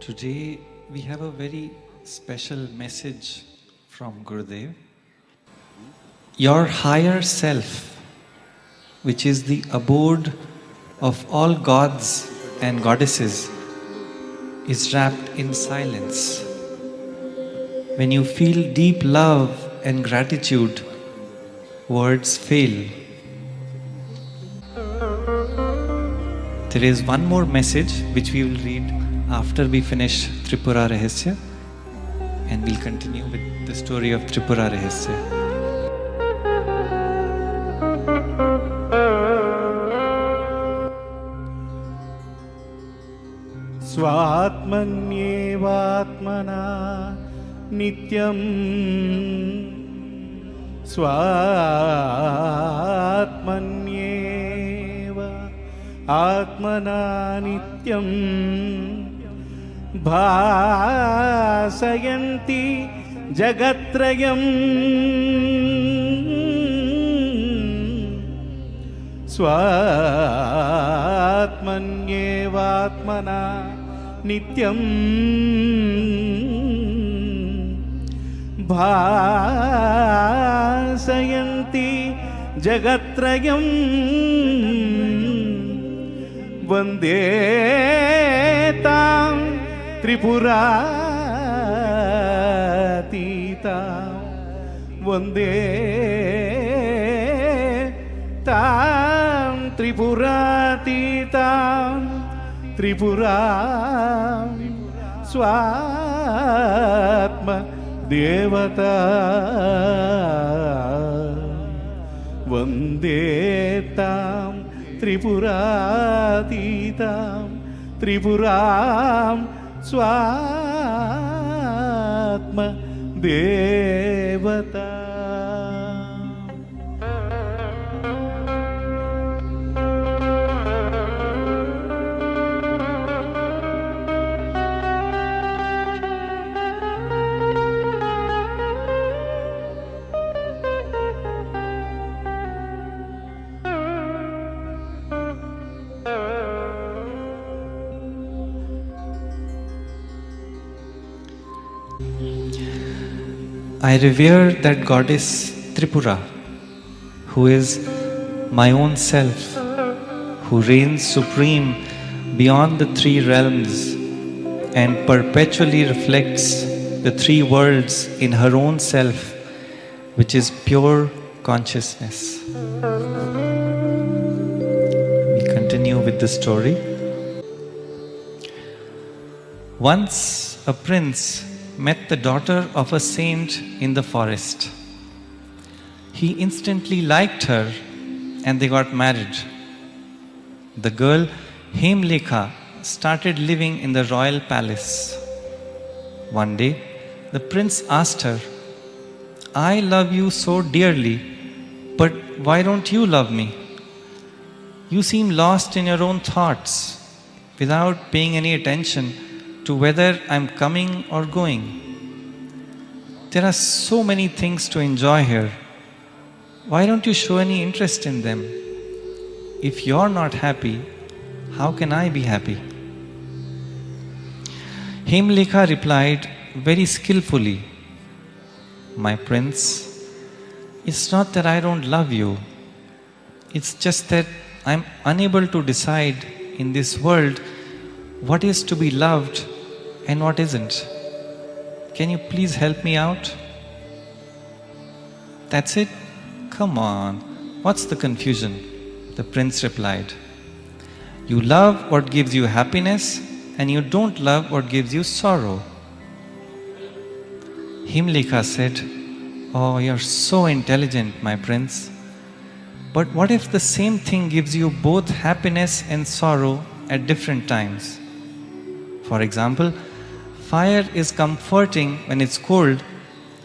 Today we have a very special message from Gurudev. Your higher self, which is the abode of all gods and goddesses, is wrapped in silence. When you feel deep love and gratitude, words fail. There is one more message which we will read after we finish Tripura Rahasya, and we'll continue with the story of Tripura Rahasya. स्वात्मन्येवात्मना नित्यं स्वात्मन्येव आत्मना नित्यं भासयन्ति जगत्त्रयम् स्वात्मन्येवात्मना नित्यं भासयन्ति जगत्त्रयम् वन्दे तां त्रिपुरातीतां वन्दे तां त्रिपुरातीतां त्रिपुरां स्वात्म देवता वन्दे तां त्रिपुरातीतां त्रिपुरां स्वात्म देवता. I revere that goddess Tripura, who is my own self, who reigns supreme beyond the three realms and perpetually reflects the three worlds in her own self, which is pure consciousness. We continue with the story. Once a prince met the daughter of a saint in the forest. He instantly liked her and they got married. The girl Hemlekha started living in the royal palace. One day, the prince asked her, "I love you so dearly, but why don't you love me? You seem lost in your own thoughts without paying any attention to whether I'm coming or going. There are so many things to enjoy here. Why don't you show any interest in them? If you're not happy, how can I be happy?" Hemlekha replied very skillfully, "My prince, it's not that I don't love you. It's just that I'm unable to decide in this world what is to be loved and what isn't. Can you please help me out?" "That's it? Come on, what's the confusion?" the prince replied. "You love what gives you happiness and you don't love what gives you sorrow." Himlekha said, "Oh, you're so intelligent, my prince. But what if the same thing gives you both happiness and sorrow at different times? For example, fire is comforting when it's cold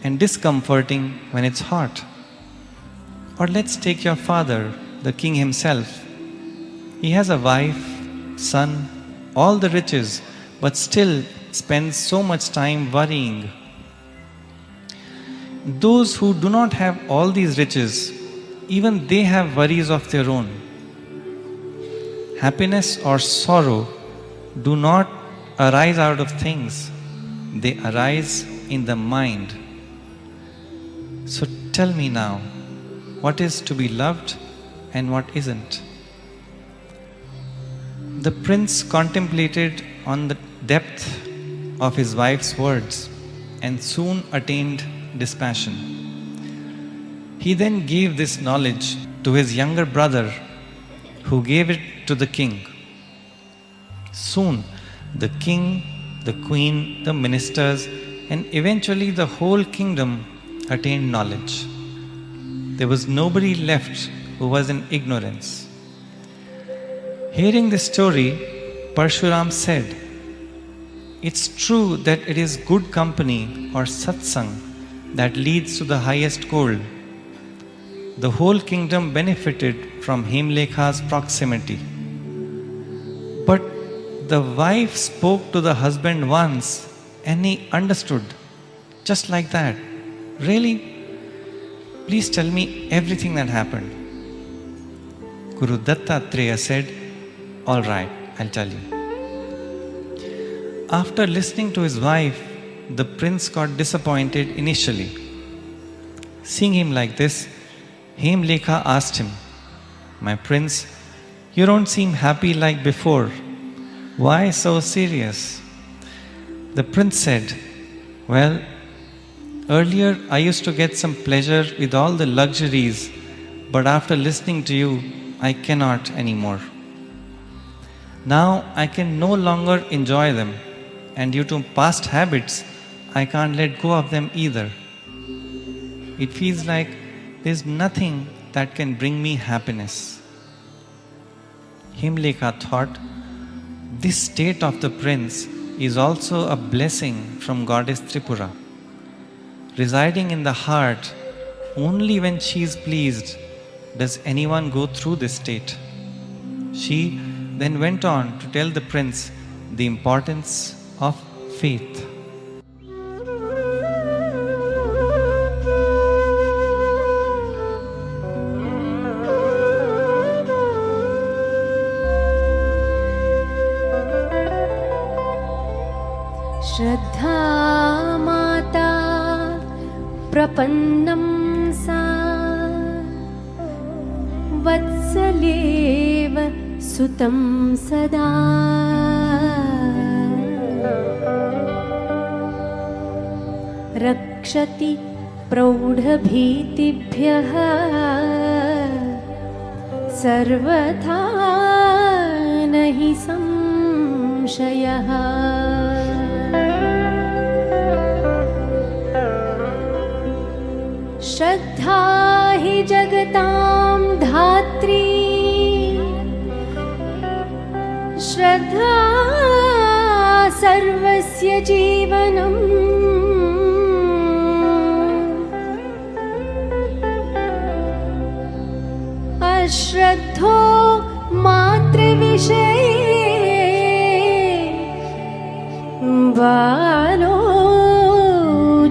and discomforting when it's hot. Or let's take your father, the king himself. He has a wife, son, all the riches, but still spends so much time worrying. Those who do not have all these riches, even they have worries of their own. Happiness or sorrow do not arise out of things, they arise in the mind. So tell me now, what is to be loved and what isn't? The prince contemplated on the depth of his wife's words and soon attained dispassion. He then gave this knowledge to his younger brother, who gave it to the king. Soon, the king, the queen, the ministers, and eventually the whole kingdom attained knowledge. There was nobody left who was in ignorance. Hearing this story, Parshuram said, "It's true that it is good company or satsang that leads to the highest goal." The whole kingdom benefited from Hemlekha's proximity. But the wife spoke to the husband once and he understood, just like that. "Really? Please tell me everything that happened." Guru Dattatreya said, "All right, I'll tell you." After listening to his wife, the prince got disappointed initially. Seeing him like this, Hemlekha asked him, "My prince, you don't seem happy like before. Why so serious?" The prince said, "Well, earlier I used to get some pleasure with all the luxuries, but after listening to you, I cannot anymore. Now I can no longer enjoy them, and due to past habits, I can't let go of them either. It feels like there's nothing that can bring me happiness." Hemlekha thought, this state of the prince is also a blessing from goddess Tripura. Residing in the heart, only when she is pleased does anyone go through this state. She then went on to tell the prince the importance of faith. श्रद्धा माता प्रपन्नं सा वत्सलेव सुतं सदा रक्षति प्रौढभीतिभ्यः सर्वथा न हि संशयः। श्रद्धा हि जगतां धात्री श्रद्धा सर्वस्य जीवनम् अश्रद्धो मातृविषये बालो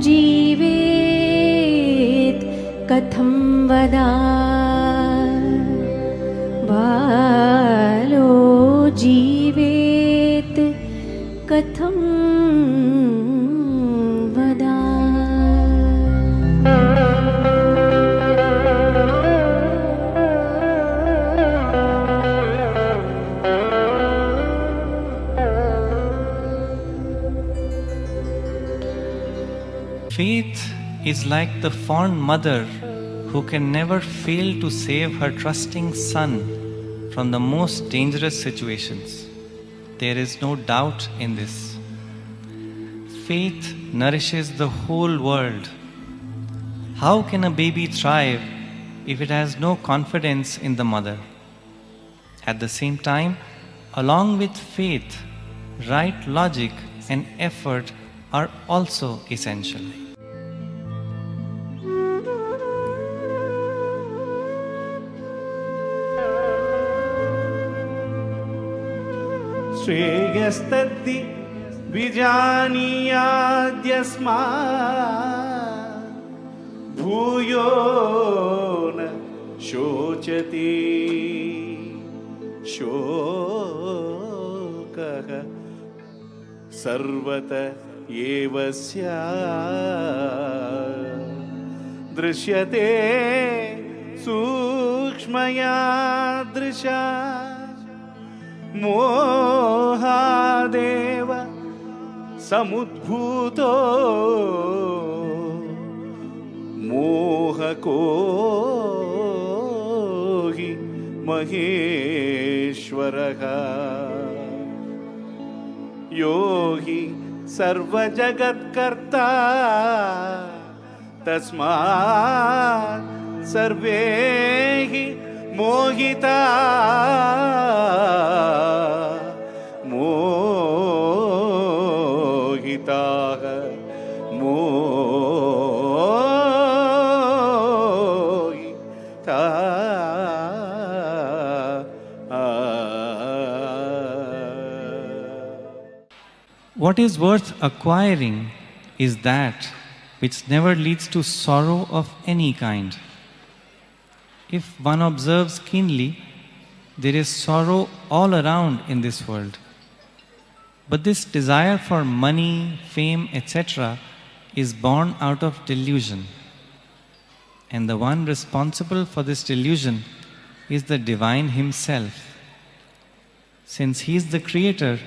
जीवेत् कथं वदा बालो जीवेत् कथं वदा। Faith is like the fond mother who can never fail to save her trusting son from the most dangerous situations. There is no doubt in this. Faith nourishes the whole world. How can a baby thrive if it has no confidence in the mother? At the same time, along with faith, right logic and effort are also essential. श्रेयस्तद्धि विजानीयाद्यस्मात् भूयो न शोचति शोकः सर्वत एव स्यात् दृश्यते सूक्ष्मया दृशा मोहादेव समुद्भूतो मोहको हि महेश्वरः यो हि सर्वजगत्कर्ता तस्मात् सर्वे हि मोहिता मोहिताः What is worth acquiring is that which never leads to sorrow of any kind. If one observes keenly, there is sorrow all around in this world. But this desire for money, fame, etc. is born out of delusion. And the one responsible for this delusion is the Divine Himself. Since He is the Creator,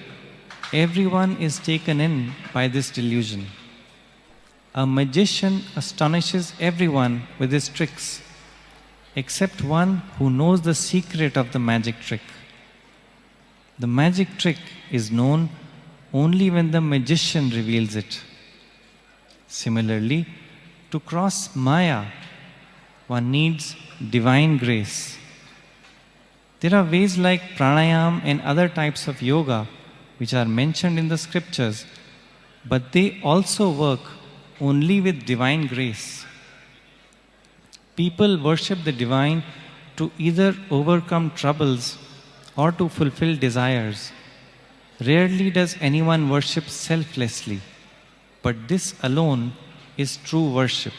everyone is taken in by this delusion. A magician astonishes everyone with his tricks, except one who knows the secret of the magic trick. The magic trick is known only when the magician reveals it. Similarly, to cross Maya, one needs divine grace. There are ways like pranayam and other types of yoga which are mentioned in the scriptures, but they also work only with divine grace. People worship the divine to either overcome troubles or to fulfill desires. Rarely does anyone worship selflessly, but this alone is true worship.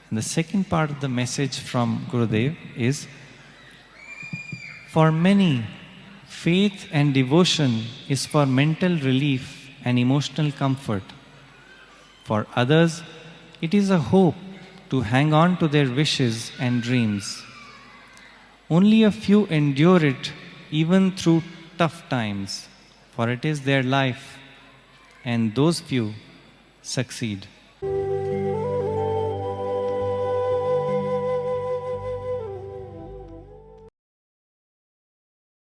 And the second part of the message from Gurudev is, for many, faith and devotion is for mental relief and emotional comfort. For others, it is a hope to hang on to their wishes and dreams. Only a few endure it even through tough times, for it is their life, and those few succeed.